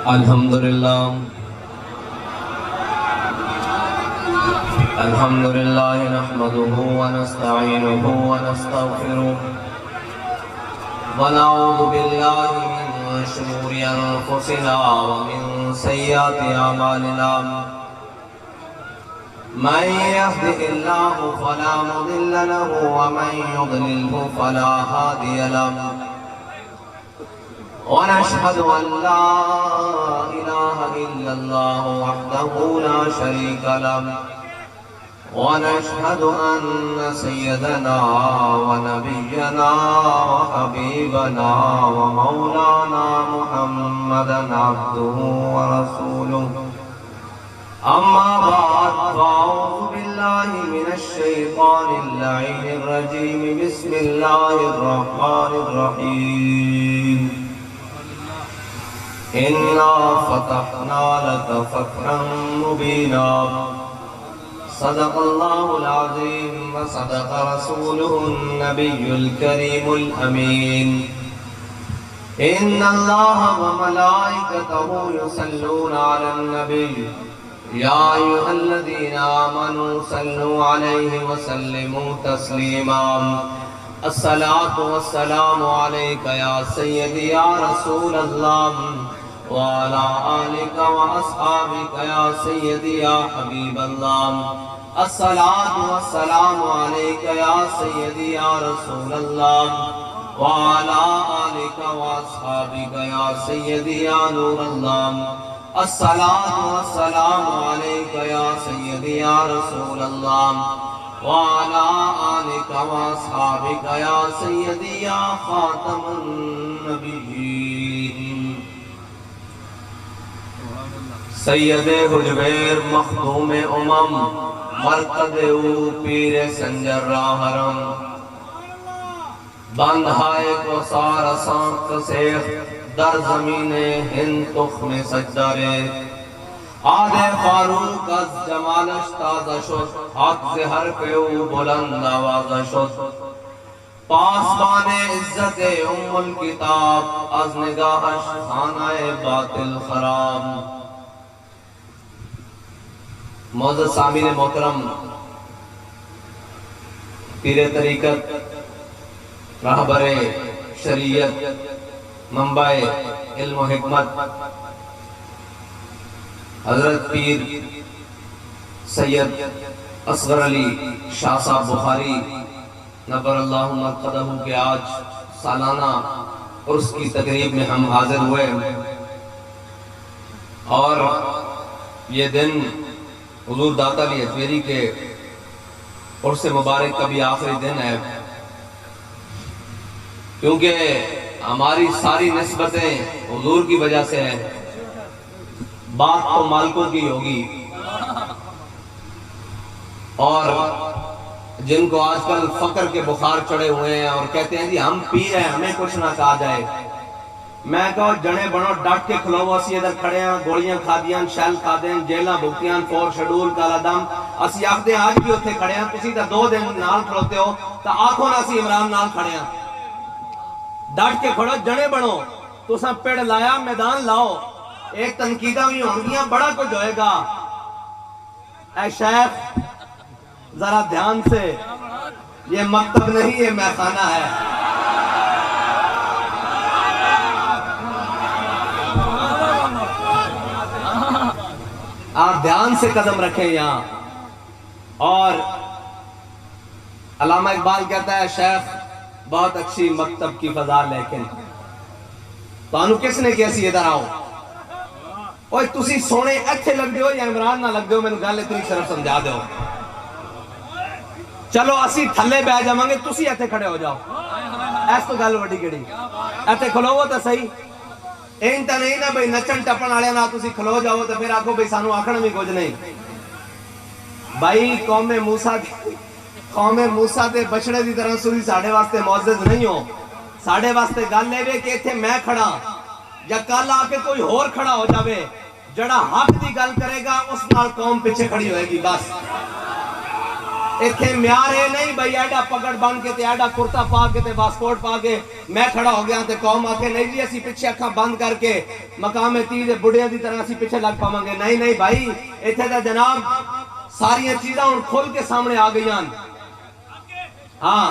الحمدللہ نحمده ونستعینه ونستغفره ونعوذ باللہ من شرور انفسنا ومن سیئات اعمالنا من يهده الله فلا مضل له ومن يضلله فلا هادي له ونشهد أن لا إله إلا الله وحده لا شريك له ونشهد أن سيدنا ونبينا وحبيبنا ومولانا محمدا عبده ورسوله أما بعد فأعوذ بالله من الشيطان اللعين الرجيم بسم الله الرحمن الرحيم إنا فتحنا لك فتحا مبينا صدق الله العظيم وصدق رسوله النبي الكريم الأمين إن الله وملائكته يصلون على النبي يا أيها الذين آمنوا صلوا عليه وسلموا تسليما الصلاة والسلام عليك يا سيدي يا رسول الله وعلى آلك وأصحابك يا سيدي يا حبيب الله الصلاة والسلام عليك يا سيدي يا رسول الله وعلى آلك وأصحابك يا سيدي يا نور الله الصلاة والسلام عليك يا سيدي يا رسول الله وعلى آلك وأصحابك يا سيدي يا خاتم النبيين سید حجویر مخدوم امم مرقد او پیر سنجر راہرم بندھائے کو سارا سانت سیخ در زمین ہند تخم سجدارے آدھے فاروق از جمالش تازہ شد حق زہر پہ او بلند آوازہ شد پاسبان عزت ام الکتاب از نگاہش خانہ باطل خراب معزز سامعین محترم پیر طریقت راہبر شریعت منبع علم و حکمت حضرت پیر سید اصغر علی شاہ صاحب بخاری نبر اللہ مرقدہ کے آج سالانہ عرس کی تقریب میں ہم حاضر ہوئے اور یہ دن حضور داتا علی اجمیری کے عرس مبارک کا بھی آخری دن ہے کیونکہ ہماری ساری نسبتیں حضور کی وجہ سے ہیں بات تو مالکوں کی ہوگی اور جن کو آج کل فقر کے بخار چڑھے ہوئے ہیں اور کہتے ہیں جی ہم پیر ہیں ہمیں کچھ نہ کہا جائے میں کہو جنے بنو ڈٹ کے کھلو اسی ادھر کھڑے ہیں گوڑیاں کھا دیاں شیل کھا دیں جیلہ بھگتیاں فور شیڈول کالا دم اسی آخ دیں آج بھی اتھے کھڑے ہیں تسی تا 2 دن نال کھڑوتے ہو تا آنکھوں نہ اسی عمران نال کھڑے ہیں ڈٹ کے کھڑو جنے بنو تو سب پیڑ لایا میدان لاؤ ایک تنقیدہ بھی ہونگیاں بڑا کچھ ہوئے گا اے شیخ ذرا دھیان سے یہ مکتب نہیں یہ میخانہ ہے آپ دھیان سے قدم رکھیں یہاں اور علامہ اقبال کہتا ہے شیخ بہت اچھی مکتب کی فضا لیکن تو انو کس نے کیسی ادھر آؤ اوہ تسی سونے اچھے لگ دیو یا عمران نہ لگ دیو میں نے گالے اتنی صرف سمجھا دیو چلو اسی تھلے بہ جامانگے تسی ایتھے کھڑے ہو جاؤ ایس تو گال وڈی گڑی ایتھے کھلو وہ تو صحیح این تا نہیں نا بھئی نچن ٹپن آلے نا تسی کھلو جاؤ تو پھر آکھو بھئی سانو آکھنا بھی کچھ نہیں بھائی قوم موسیٰ دے بچڑے دی طرح سوری ساڑھے واسطے معزز نہیں ہو ساڑھے واسطے گل لے وے کہ ایتھے میں کھڑا یا کل آ کے کوئی اور کھڑا ہو جاوے جڑا حق دی گل کرے گا اس نال قوم پیچھے کھڑی ہوئے گی بس اتنے معیار یہ نہیں بھائی ایڈا پگڑ بن کے تے ایڈا کرتا پا کے تے پاسپورٹ پا کے میں کھڑا ہو گیا تے قوم آ کے نہیں جی اسی پیچھے اکھاں بند کر کے مقام تیز بڑھیاں دی طرح اسی پیچھے لگ پاواں گے. نہیں نہیں بھائی اتنے تے جناب ساری چیزاں ہن کھل کے سامنے آ گئی ہیں. ہاں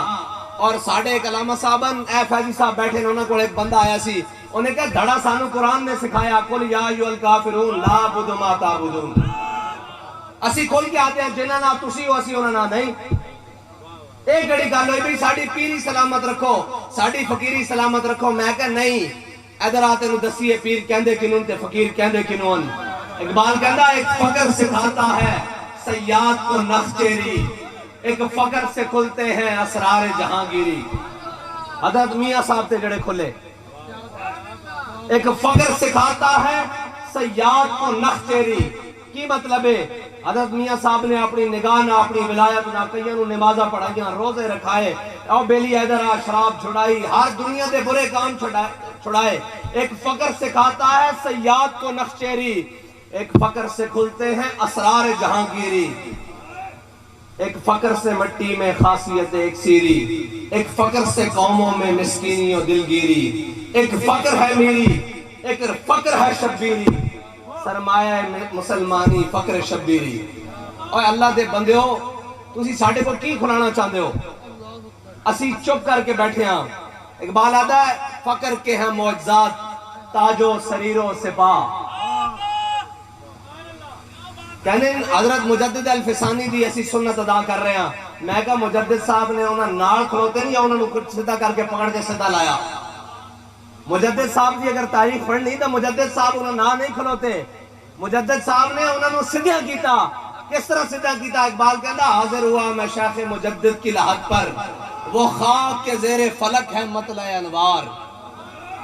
اور ساڑھے ایک علامہ صاحبن اے فیضی صاحب بیٹھے انہوں کو ایک بندہ آیا سی انہیں کہا دھڑا سانو قرآن نے سکھایا قل یا ایھا الکافرون لا اعبد ما تعبدون. اسی کھول کے آتے ہیں جنہاں نہ تسی ہو اسی انہاں نہ نہیں. ایک گڑی گل ہوئی بھی ساڑی پیری سلامت رکھو ساڑی فقیری سلامت رکھو. میں کہا نہیں ادھر آتے نو دسیے پیر کہندے کنون تے فقیر کہندے کنون. اقبال کہندا ایک فقر سکھاتا ہے صیاد کو نخچیری ایک فقر سے کھلتے ہیں اسرار جہانگیری. حضرت میاں صاحب تے جڑے کھلے ایک فقر سکھاتا ہے صیاد کو نخچیری. کی مطلب ہے حضرت میاں صاحب نے اپنی نگاہ نہ اپنی ولایت نہ کئیوں نو نمازاں پڑھائیاں روزے رکھائے او بیلی ادھر آ شراب چھڑائی ہر دنیا دے برے کام چھڑائے. ایک فقر سکھاتا ہے صیاد کو نخچیری ایک فقر سے کھلتے ہیں اسرار جہانگیری. ایک فقر سے مٹی میں خاصیت ایک سیری ایک فقر سے قوموں میں مسکینی و دلگیری. ایک فقر ہے میری ایک فقر ہے شبیری سرمایہ مسلمانی فقر شبیری. اور اللہ دے بندے ہو تسی ساڑھے کو کی کھلانا چاہتے ہو اسی چپ کر کے بیٹھے ہیں. اقبال آدھا ہے فقر کے ہیں معجزات تاج و سریر و سپاہ. کہنے حضرت مجدد الفسانی دی ایسی سنت ادا کر رہے ہیں. میں کہا مجدد صاحب نے انہاں نال کھلوتے نہیں یا انہوں نے سدھا کر کے پکڑ کے سدھا لایا. مجدد صاحب دی اگر تاریخ پڑھنی تو مجدد صاحب انہوں نہ نہیں کھلوتے. مجدد صاحب نے انہوں نے سدھا کیتا. کس طرح سدھا کیتا؟ اقبال کہتا حاضر ہوا میں شیخ مجدد کی لحد پر وہ خاک کے زیر فلک ہے مطلع انوار.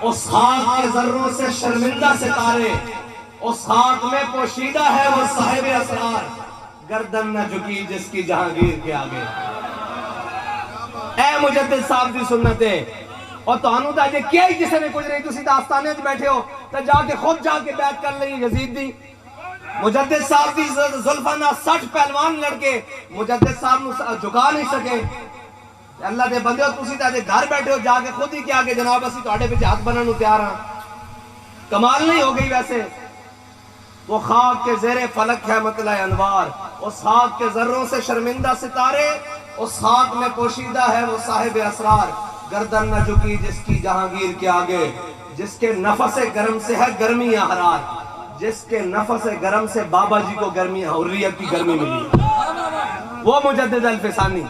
اس خاک کے ذروں سے شرمندہ ستارے اس خاک میں پوشیدہ ہے وہ صاحب اسرار گردن نہ جھکی جس کی جہانگیر کے آگے. اے مجدد صاحب دی سنت ہے اور تو انہوں دا یہ کیا ہی جسے نے کچھ نہیں تسی داستانے جو بیٹھے ہو تو جا کے خود جا کے بیعت کر لیں یزید دی. مجدد صاحب دی زلفانہ 60 پہلوان لڑکے مجدد صاحب نو جھکا نہیں سکے. اللہ دے بندے ہو تسی تے گھر بیٹھے ہو جا کے خود ہی کیا کہ جناب اسی تواڈے وچ ہاتھ بنن نو تیار ہاں. کمال نہیں ہو گئی ویسے. وہ خاک کے زیر فلک ہے مطلع انوار اس خاک کے ذروں سے شرمندہ ستارے اس خاک میں پوشیدہ ہے وہ صاحب اسرار گردن نہ جھکی جس کی جہانگیر کے آگے. جس کے نفس گرم سے ہے گرمی حرار جس کے نفس گرم سے بابا جی کو گرمی حریت کی گرمی ملی. وہ مجدد الفسانی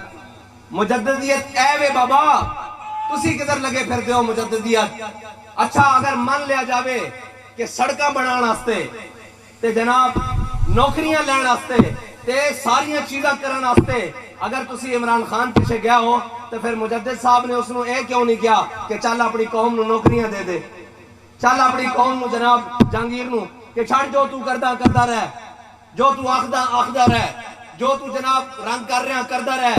مجددیت اے وے بابا تسی کدھر لگے پھرتے ہو مجددیت. اچھا اگر من لیا جاوے کہ سڑکاں بنان واسطے تے جناب نوکریاں لین واسطے تے ساریاں چیزاں کرن واسطے اگر تسی عمران خان پیچھے گیا ہو تو پھر مجدد صاحب نے اس نو اے کیوں نہیں کیا کہ چل اپنی قوم نو نوکریاں دے دے چل اپنی قوم نو جناب جہانگیر نو کہ چھڑ جو تو کردا رہ جو تو آخدا رہ جو تو جناب رنگ کر رہا کردا رہ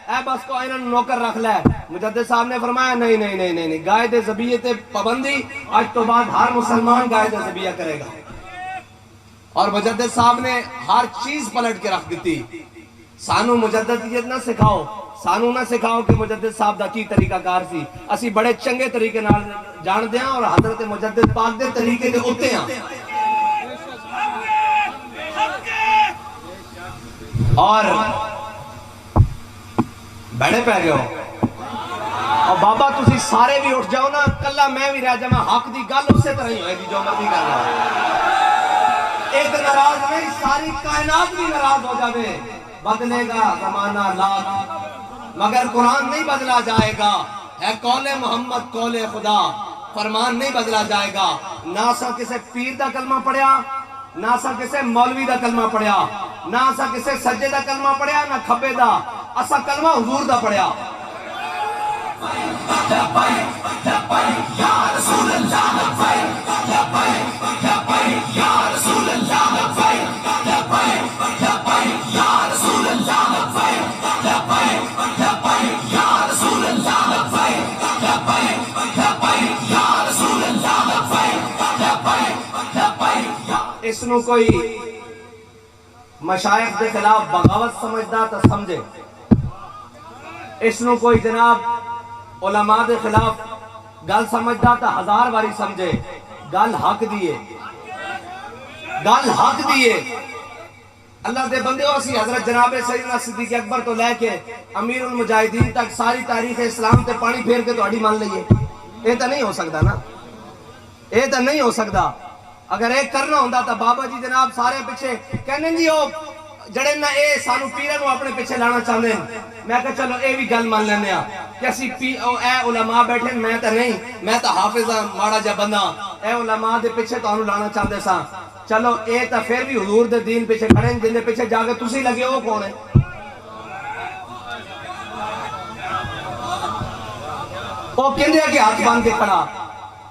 اے بس کو انہاں نوکر رکھ لے. مجدد صاحب نے فرمایا نہیں نہیں نہیں نہیں گائے دے ذبیحے تے پابندی آج تو بعد ہر مسلمان گائے دے ذبیحہ کرے گا. اور مجدد صاحب نے ہر چیز پلٹ کے رکھ دیتی. سانو مجددیت نہ سکھاؤ سانو نہ سکھاؤ کہ مجدد صاحب دا کی طریقہ کار سی. اسی بڑے چنگے طریقے نال جان دیاں اور حضرت مجدد پاک دے طریقے دے اتے ہیں. اور بیڑے پہ گئے ہو اور بابا تسی سارے بھی اٹھ جاؤ نا کلا میں بھی رہ جاؤں حق دی گل اسی طرح ہی ہوئے گی جو مرضی کر رہا. ایک ناراض نہیں ساری کائنات بھی ناراض ہو جاوے بدلے گا زمانہ لاکھ مگر قرآن نہیں بدلا جائے گا. ہے قول محمد قول خدا فرمان نہیں بدلا جائے گا. نہ سا کسے پیر دا کلمہ پڑھیا نہ سا کسے مولوی دا کلمہ پڑھیا نہ سا کسے سجدے دا کلمہ پڑھیا نہ کھبے دا اسا کلمہ حضور دا پڑھیا. اس نو کوئی مشائخ دے خلاف بغاوت سمجھدا تو سمجھے اس نو کوئی جناب علماء دے خلاف گل سمجھدا تا 1000 واری سمجھے، گل حق دیئے، گل حق دیئے۔ اللہ دے بندے ہو، اسی حضرت جناب سیدنا صدیق اکبر تو لے کے امیر المجاہدین تک ساری تاریخ اسلام تے پانی پھیر کے تہاڈی مان لئیے، یہ تو نہیں ہو سکتا نا، یہ تو نہیں ہو سکتا۔ اگر ایک کرنا ہوندا تا بابا جی جناب سارے پیچھے کہنے جی او جڑے نہ اے سانو پیرے نو اپنے پیچھے لانا چاہندے ہیں۔ میں کہا چلو اے بھی گل مان لینے ہاں کہ اسی اے علماء بیٹھے، میں تو نہیں، میں تو حافظ ہاں، ماڑا جا بندہ، اے علماء دے پیچھے تانوں لانا چاہندے ساں۔ چلو اے تا پھر بھی حضور دے دین پیچھے کھڑے ہیں، جن دے پیچھے جا کے تسی لگے ہو کون ہے؟ او کہندے کہ ہاتھ باندھ کے کھڑا،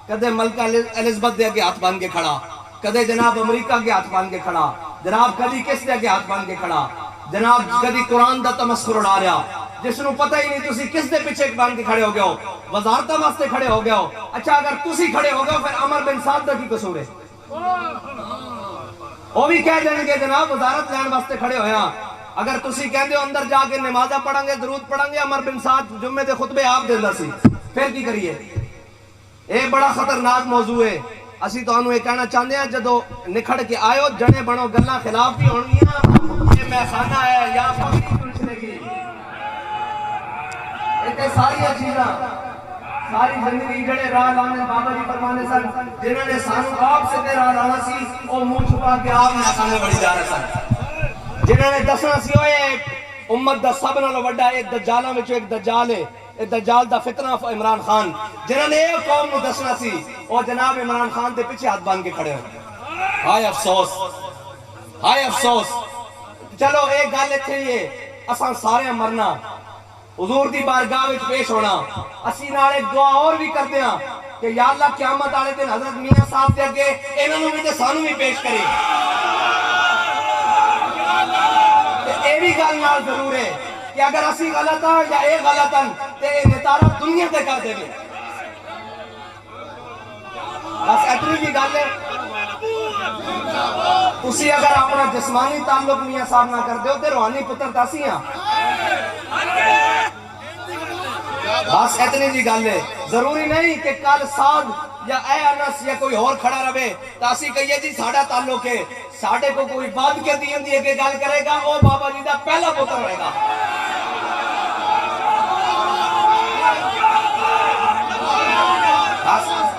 کدے ملکہ الزبتھ دے کے ہاتھ باندھ کے کھڑا، کدے جناب امریکہ کے ہاتھ باندھ کے کھڑا، جناب کدی کس دے کے ہاتھ باندھ کے کھڑا، جناب کدی قرآن دا تمسخر اڑا رہا، جس نو پتہ ہی نہیں تسی کس دے پیچھے باندھ کے کھڑے ہو گئے ہو، وزارتہ واسطے کھڑے ہو گئے ہو۔ اچھا اگر تسی کھڑے ہو گئے ہو پھر عمر بن سعد دا کی قصور ہے؟ وہ بھی کہہ دیں گے جناب وزارت لین واسطے کھڑے ہوئے ہیں۔ اگر تسی کہندے ہو اندر جا کے نمازہ پڑھیں گے، درود پڑھیں گے، عمر بن سعد جمعے دے خطبے آپ دیندا سی، پھر کی کریے؟ یہ بڑا خطرناک موضوع ہے۔ اسی تو انہوں یہ کہنا چاہتے ہیں جدو نکھڑ کے آئے جنے بنو گلہ خلاف بھی ہونگیاں، یہ میخانہ ہے یا فقری پوچھنے کی، اتنے ساری چیزاں ساری زندگی جڑے راہ لانے بابا جی فرمانے سن، جنہوں نے سانو آپ سے دے راہ لانا سی وہ منہ چھپا کے آپ میخانے بڑی جا رہے سن، جنہوں نے دسنا سی ہوئے امت دا سب نالو وڈا ایک دجالاں وچوں ایک دجال ہے، ایک دجال دا فتنہ عمران خان، جنہوں نے ایک قوم نو دسنا سی اور جناب عمران خان دے پیچھے ہاتھ باندھ کے کھڑے ہوئے۔ ہائے افسوس، ہائے افسوس۔ چلو ایک گل اتھے یہ اساں سارے مرنا، حضور دی بارگاہ وچ پیش ہونا، اسی نال ایک دعا اور بھی کرتے ہیں کہ یا اللہ قیامت والے دن حضرت میاں صاحب دے اگے انہاں نوں بھی تے سانوں بھی پیش کرے۔ تے اے بھی گل نال ضرور ہے کہ اگر اسی غلط ہاں یا اے غلط ہاں تے اے نتارہ دنیا تے کر دے گے۔ بس اتنی جی گل ہے، اسی اگر اپنا جسمانی تعلق میاں صاحب نہ کر دیو تے روحانی پتر تاسی ہاں۔ بس اتنی جی گل ہے، ضروری نہیں کہ کل سعد یا اے انس یا کوئی اور کھڑا رہے تاسی کہیے جی ساڑھا تعلق ہے، ساڑھے کو کوئی بات کے دین دیئے کہ گل کرے گا او بابا جی دا پہلا پتر رہے گا۔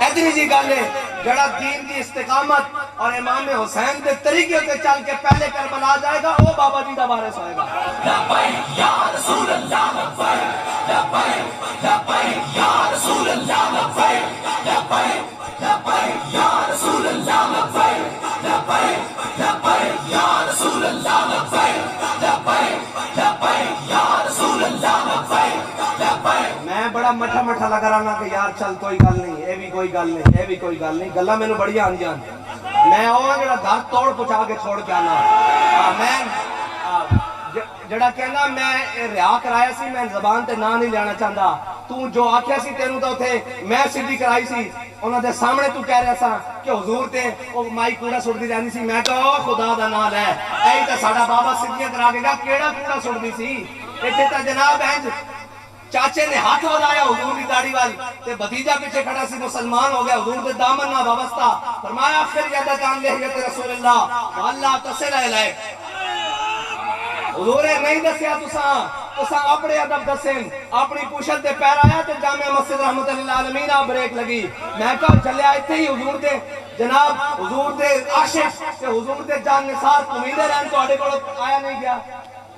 اتنی جی گل ہے، جڑا دین دی استقامت اور امام حسین دے طریقے کے چل کے پہلے کربلا جائے گا او بابا جی دا وارث ہوئے گا۔ لبیک یا رسول اللہ، لبیک لبیک لبیک یا رسول اللہ، لبیک لبیک لبیک یا رسول اللہ، لبیک لبیک لبیک یا رسول اللہ، لبیک لبیک لبیک یا رسول اللہ، لبیک لبیک۔ میں بڑا مٹھا مٹھا لگا رہا کہ یار چل کوئی گل نہیں، اے بھی کوئی گل نہیں، اے بھی کوئی گل نہیں، گلہ میں نے بڑی آن جان، میں آؤں جڑا گھر توڑ پچھا کے چھوڑ کے آنا، میں جڑا کہنا میں رہا کرایا سی، میں زبان تے نہ نہیں لینا چاہتا، تو جو آکھیا سی تینوں تو تھے میں سیدھی کرائی سی، انہوں دے سامنے تو کہہ رہا سا کہ حضور تے مائی کوڑا سڑ دی رہنی سی، میں کہا خدا دا نال ہے اے تے ساڑا بابا سیدھیاں کرا کے گا کیڑا کوڑا سڑ دی سی، ایتھے تا جناب ہے چاچے نے ہاتھ وضایا حضور دی داڑھی وال تے بھتیجا پیچھے کھڑا سی مسلمان ہو گیا، حضور دے دامن نہ وابستہ، فرمایا آخر یدکان لحیت رسول اللہ واللہ تصل الیک۔ حضور نہیں دسیا تساں اپنے ادب دسیں، اپنی پوشت دے پیر آیا تے جامعہ مسجد رحمت اللہ العالمین بریک لگی، میں کہا چلے آئے تھے ہی حضور دے جناب حضور دے عاشق تے حضور دے جان نثار امیدیں رہن تو آڑے کو آیا نہیں گیا،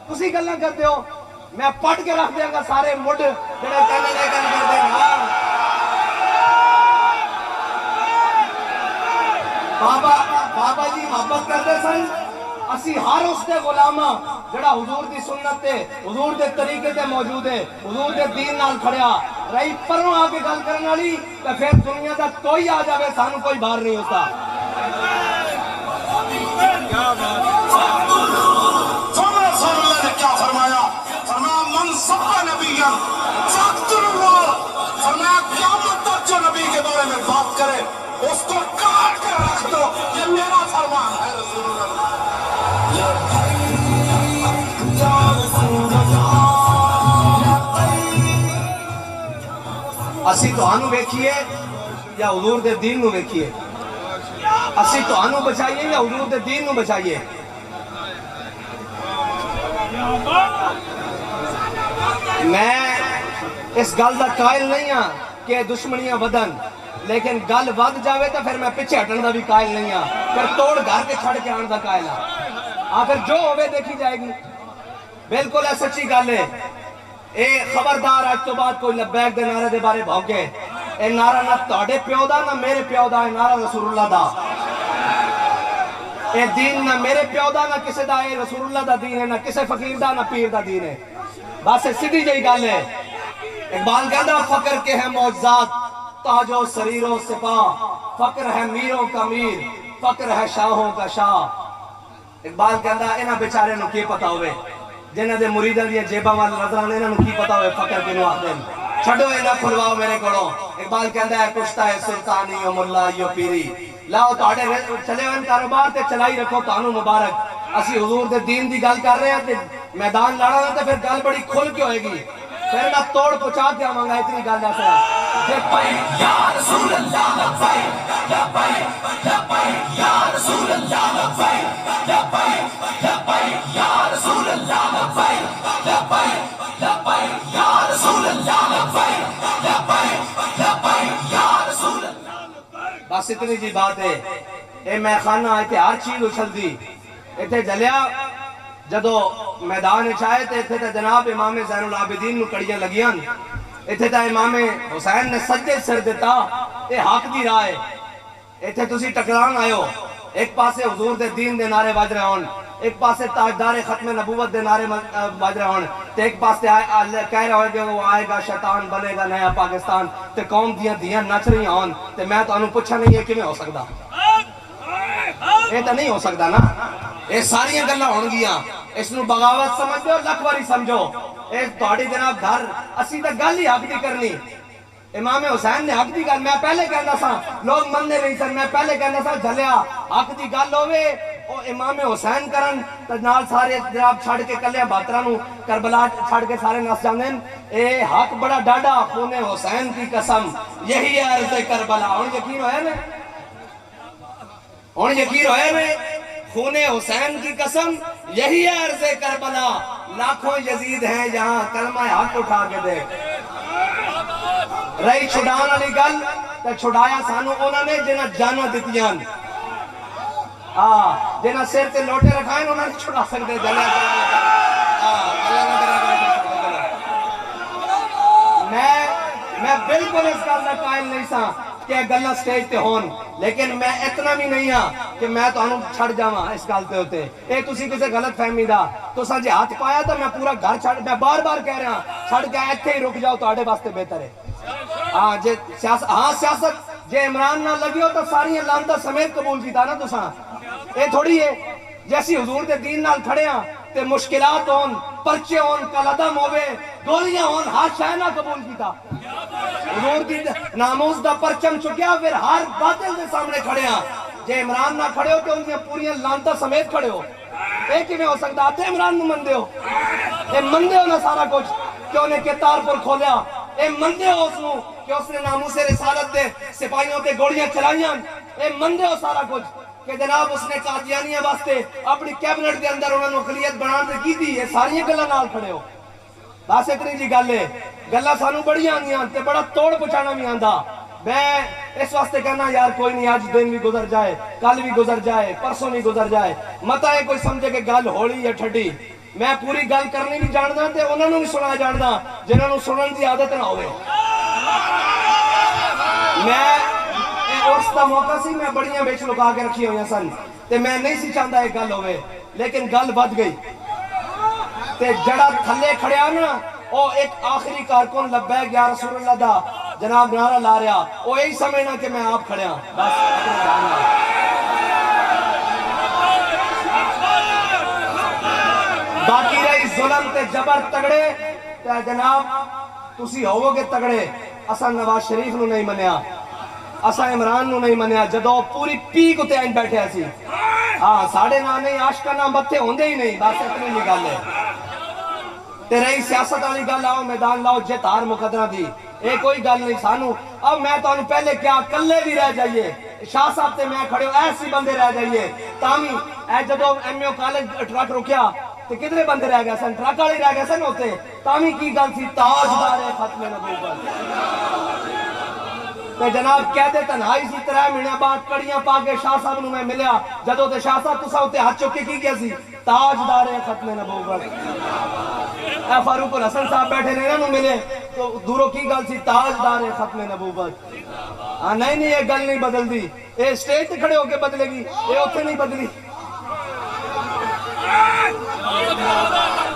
تسی گلہ کرتے ہو، میں پٹ کے رکھ دیا گا سارے مڈ جڑے کہنے لے کر کر دیں بابا جی محبت کرتے سن، اسی ہر اس دے غلامہ جڑا حضور دی سنت تے حضور دے طریقے تے موجود ہے، حضور دے دین نال کھڑیا رہی پروں آگے گل کرنے والی تے پھر دنیا دا کوئی آ جاوے سانو کوئی بار نہیں ہوتا۔ کیا فرمایا؟ فرمایا من سب نبی فرمایا قیامت تک جو نبی کے بارے میں بات کرے اس کو کاٹ کر رکھ دو، یہ میرا فرمان ہے رسول اللہ۔ یا رسول اللہ، یا اسی تہانوں ویکھیے یا حضور دے دین نو ویکھیے؟ اسی تہانوں بچائیے یا حضور دے دین نو بچائیے؟ میں اس گل دا قائل نہیں ہاں کہ دشمنیاں ودن، لیکن گل ود جاوے تو پھر میں پیچھے ہٹن دا بھی قائل نہیں ہاں، پھر توڑ گھر کے چھڑ کے آن دا قائل ہاں۔ آخر جو ہوئے دیکھی جائے گی، بالکل ہے، سچی گل ہے۔ اے خبردار آج تو بعد کوئی لبیک دے نعرے دے بارے بھوکے، اے نعرہ نہ تہاڈے پیو دا نہ میرے پیو دا، اے نعرہ رسول اللہ دا۔ اے دین نہ میرے پیو دا نہ کسے دا، اے رسول اللہ دا دین ہے، نہ کسے فقیر دا نہ پیر دا دین ہے۔ بس سیدھی جائی گل ہے۔ اقبال کہتا فقر کے ہیں معجزات تاج و سریر و سپاہ، فقر ہے میروں کا میر، فقر ہے شاہوں کا شاہ۔ اقبال کہتا انہاں بیچارے نو کی پتا ہوئے، جنہاں دے مریداں دی جیباں وال نظر آنے، انہاں نو کی پتا ہوئے فقر کنوں آخدے نے؟ چھڈو انہاں کھلواؤ میرے کولوں۔ اقبال کہتا ہے کشتا ہے سلطانی و ملا یو پیری، لاؤ تہاڈے چلے ہوئے کاروبار تے چلائی رکھو تانوں مبارک۔ اسی حضور دے دین دی گل کر رہے ہیں تے میدان لڑا تے پھر گل بڑی کھل کے ہوئے گی، پھر میں توڑ پچا کے آواں گا، اتنی گل ایسا ہے۔ یا رسول اللہ لبیک لبیک لبیک یا رسول اللہ لبیک لبیک لبیک یا رسول اللہ لبیک لبیک لبیک یا رسول اللہ لبیک لبیک لبیک یا رسول اللہ۔ بس اتنی جی بات ہے۔ اے میں خانہ ایتھے ہر چیز اچھل دی، ایتھے جلیا جدو میدان چاہے تے ایتھے تے جناب امام زین العابدین نو کڑیاں لگیاں، ایتھے تے امام حسین نے سجدے سر دیتا، اے حق دی راہ ہے۔ ایتھے تسی ٹکران آئے ہو، ایک پاسے حضور دے دین دے نعرے بج رہے ہون، ایک پاسے تاجدار ختم نبوت دے نعرے بج رہے ہون، تے ایک پاسے کہہ رہے ہوئے کہ وہ آئے گا شیطان بنے گا نیا پاکستان، تے قوم دیاں نچ رہی ہون، تے میں تو انہوں پوچھا نہیں ہے کیویں ہو سکدا؟ یہ تو نہیں ہو سکتا نا، یہ ساری گلاں ہون گیاں، اس نو بغاوت سمجھ دو، لکھ واری سمجھو، اے تہاڈی جناب گھر اسی تے گل ہی حق دی کرنی۔ امام حسین نے حق دی گل، میں پہلے کہندا سا لوگ مننے نہیں سن، میں پہلے کہندا سا جھلیا حق دی گل ہوے او امام حسین کرن تے نال سارے جناب چھڑ کے کلیاں باتراں نو کربلا چھڑ کے سارے نس جاندے۔ اے حق بڑا ڈاڈا، خون حسین کی قسم یہی ہے عرض کربلا۔ ہن یقین ہویا نا، ہن یقین ہویا نا، خون حسین کی قسم یہی ہے عرض کربلا، لاکھوں یزید ہیں یہاں کلمہ حق اٹھا کے دیکھ۔ رہی چھڑان علی گل تے چھڑایا سانو انہوں نے جنہ جانا دتیاں، جنہ سر تے لوٹے رکھائیں انہوں نے چھڑا سکتے جلے۔ میں بالکل اس گل کا قائل نہیں سا کہ گلاں سٹیج تے ہون، لیکن میں اتنا بھی نہیں ہاں کہ میں تانوں چھڑ جاواں اس گل تے ہوتے۔ اے تسی کسے غلط فہمی دا تساں جے ہاتھ پایا تو میں پورا گھر چھڑ، میں بار بار کہہ رہا ہاں چھڑ کے ایتھے ہی رک جاؤ، تہاڈے واسطے بہتر ہے۔ سیاست جے عمران نہ لگی ہو تو ساری لعنتاں سمیت قبول کیتا نا تساں۔ اے تھوڑی ہے جیسی حضور دے دین نال کھڑے ہاں تے مشکلات ہون، پرچے ہون، کلعدم ہوے، گولیاں ہون، ہر شے نہ قبول کیتا۔ حضور دی ناموس دا پرچم چکیا، پھر ہر باطل دے سامنے کھڑے ہاں۔ جے عمران نہ کھڑے ہو تو ان کی پوری لعنتاں سمیت کھڑے ہو۔ اے کیویں ہو سکتا؟ آتے عمران نو مندے ہو، اے مندے ہو نا سارا کچھ کہ انہیں کتار پر کھولیا، اے مندے ہو اس نو کہ اس نے ناموس رسالت دے سپاہیوں تے گوڑیاں چلائیاں، اے مندے ہو سارا کچھ کہ جناب اس نے قادیانیہ واسطے اپنی کیبنٹ دے اندر انہوں نے اقلیت بنان دے کی دی، یہ ساری گلاں نال کھڑے ہو۔ بس اتنی جی گل ہے، گلاں سانو بڑی آندیاں تے بڑا توڑ پچانا بھی آندا۔ میں اس واسطے کہنا یار کوئی نہیں، آج دن بھی گزر جائے، کل بھی گزر جائے، پرسوں بھی گزر جائے، متا ہے کوئی سمجھے کہ گل ہولی یا ٹھڈی۔ میں پوری گل کرنی بھی جاندا تے انہاں نوں بھی سنا جاندا جنہاں نوں سنن دی عادت نہ ہوے۔ میں اس دا موقع سی، میں بڑیاں بیچ لکا کے رکھی ہوئی سن تے میں نہیں سی چاہتا ایک گل ہوئے، لیکن گل بد گئی تے جڑا تھلے کھڑیا نا او ایک آخری کارکن لبیک یا رسول اللہ دا جناب نعرہ لا رہا، او یہی سمجھنا کہ میں آپ کھڑیا بس۔ باقی رہی ظلم تے جبر تگڑے تے جناب تسی ہوو گے تگڑے، اساں نواز شریف نو نہیں منیا، اساں عمران نو نہیں منیا جدو پوری پیک اتے آئیں بیٹھے ایسی۔ ہاں ساڑھے نانے عاشقہ نام بتے ہوندے ہی نہیں، بس اتنی نہیں گل ہے۔ تے رہی سیاست والی گل، آؤ میدان لاؤ، جت ہار مقدرہ دی یہ کوئی گل نہیں سانو اب میں تو پہلے کیا کلے بھی رہ جائیے شاہ صاحب تے میں کھڑے ہو ایسی بندے رہ جائیے تامی اے جدو ایم او کالج ٹرک رکیا تے کتنے بندے رہ گئے سن ٹرک والے رہ گئے سن ہوتے تامی کی گل سی تاجدار ختم نبوت تے جناب کہتے تنہائی سی 3 مہینے بعد کڑیاں پا کے شاہ صاحب نو میں ملیا جدو تے شاہ صاحب تسا ہوتے ہاتھ چکے کی گیا سی تاجدار ختم نبوت اے فاروق الحسن صاحب بیٹھے نے انہوں ملے تو دوروں کی گل سی تاجدار ختم نبوت نہیں یہ گل نہیں بدل دی یہ سٹیج تے کھڑے ہو کے بدلے گی یہ اتنے نہیں بدلی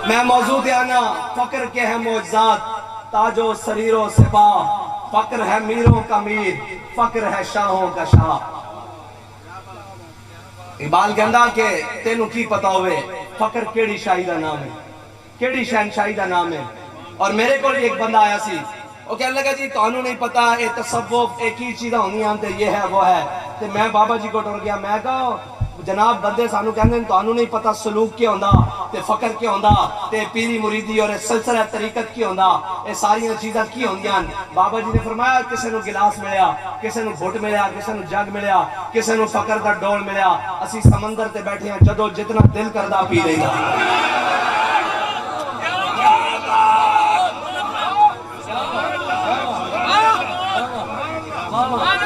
میں موضوع دیانا فقر کے ہیں معجزات تاج و سریر و سپاہ فقر ہے میروں کا میر فقر ہے شاہوں کا شاہ اقبال کہندا کہ تینوں کی پتا ہوئے فقر کیڑی شاہی دا نام ہے کیڑی شہنشاہی دا نام ہے اور میرے کو ایک بندہ آیا سی وہ کہنے لگا جی تانوں نہیں پتا اے تصوف ایک ہی چیزاں ہونی آنتے یہ ہے وہ ہے تے میں بابا جی کو ٹر گیا میں کہا جناب بندے سانو کہندے تانوں نہیں پتا سلوک کیا ہوندا تے فقر کیا ہوندا تے پیری مریدی اور سلسلہ طریقت کیا ہوندا اے ساری چیزاں کی ہوندیاں بابا جی نے فرمایا کسے نو گلاس ملیا کسے نو گھٹ ملیا کسے نو جگ ملیا کسے نو فقر دا ڈول ملیا اسی سمندر تے بیٹھے ہیں جدو جتنا دل کردا پی لیندا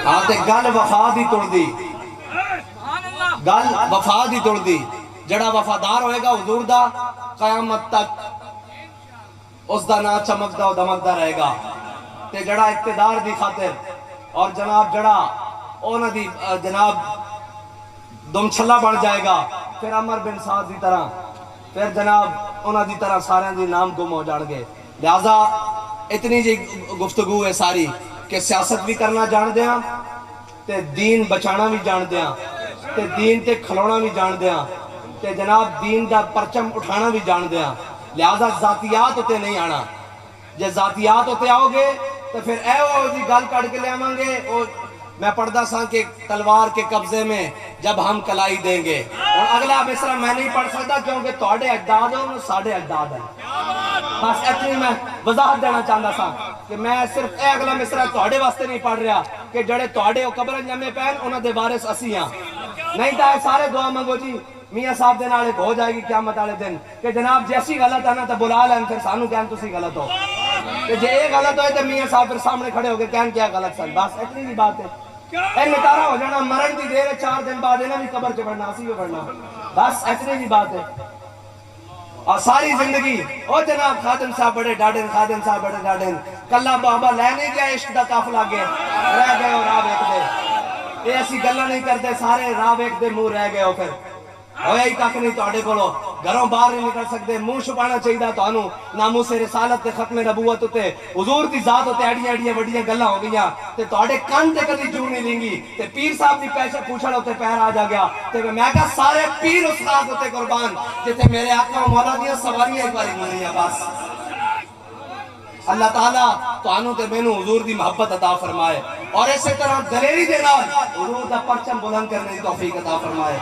آتے گل وفا دی توڑ دی گل وفا دی توڑ دی جڑا وفادار ہوئے گا حضور دا قیامت تک اس دا نا چمکدا و دمکدا رہے گا تے جڑا اقتدار دی خاطر اور جناب جڑا اونا دی جناب دم چھلا بڑھ جائے گا پھر عمر بن سعد دی طرح پھر جناب اونا دی طرح سارے دی نام گم ہو جان گے لہذا اتنی جی گفتگو ہے ساری کہ سیاست بھی کرنا جان دیاں تے دین بچانا بھی جان دیاں تے دین تے کھلونا بھی جان دیاں تے جناب دین دا پرچم اٹھانا بھی جان دیاں لہذا ذاتیات ہوتے نہیں آنا جے ذاتیات ہوتے آؤ گے تو پھر اے وہ دی گل کٹ کے لے آمیں گے میں پڑھدا سا کہ تلوار کے قبضے میں جب ہم کلائی دیں گے اور اگلا مصرع میں نہیں پڑھ سکتا کیونکہ توڑے اجداد ہیں ساڑھے اجداد ہیں بس اتنی میں وضاحت دینا چاہتا سا کہ میں صرف اے اگلا مصرع توڑے واسطے نہیں پڑھ رہا کہ جڑے توڑے او قبر جمع پہن انہاں دے وارث اسی ہیں نہیں تا سارے دعا منگو جی میاں صاحب دے نال ایک ہو جائے گی قیامت والے دن کہ جناب جیسی غلط ہے نا تو بلا لین پھر سانو کہن تسی غلط ہو کہ جے یہ غلط ہوئے تو میاں صاحب پھر سامنے کھڑے ہو کے کہن کیا غلط سن بس اتنی ہی بات ہے اے نکارا ہو جانا مرن دی دیر 4 دن بعد انہاں بھی قبر چ پڑھنا اسی بھی پڑھنا بس اتنی ہی بات ہے اور ساری زندگی او جناب خادم صاحب بڑے ڈاڈن خادم صاحب بڑے ڈاڈن کلا بابا لے نہیں گیا عشق دا قافلہ گئے رہ گئے اور راہ ویکھ دے یہ ایسی گلاں نہیں کرتے سارے راہ ویکھ دے منہ رہ گئے ہو پھر ہویا ہی کک نہیں تواڈے کولو گھروں باہر نہیں نکل سکتے منہ چھپانا چاہیے تانوں ناموس رسالت تے ختم نبوت تے حضور دی ذات تے ایڈیاں ایڈیاں وڈیاں گلاں ہو گئیاں تے تواڈے کان تے کدی جو نہیں لینگی تے پیر صاحب دی پیچھے پوچھڑ ہوتے پیر آ جا گیا تے میں کہا سارے پیر استاد ہوتے قربان جتے میرے آقا مولا دیاں سواریاں ایک باری مانیاں بس اللہ تعالیٰ تانوں تے مینوں حضور دی محبت عطا فرمائے اور اسی طرح دلیری دے نال حضور دا پرچم بلند کرنے دی توفیق عطا فرمائے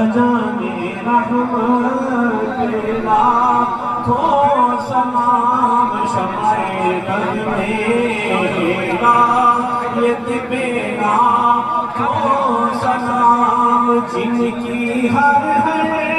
جانے رحمت لاکھوں سلام شمع دل میرا یہ میرا لاکھوں سلام جن کی ہر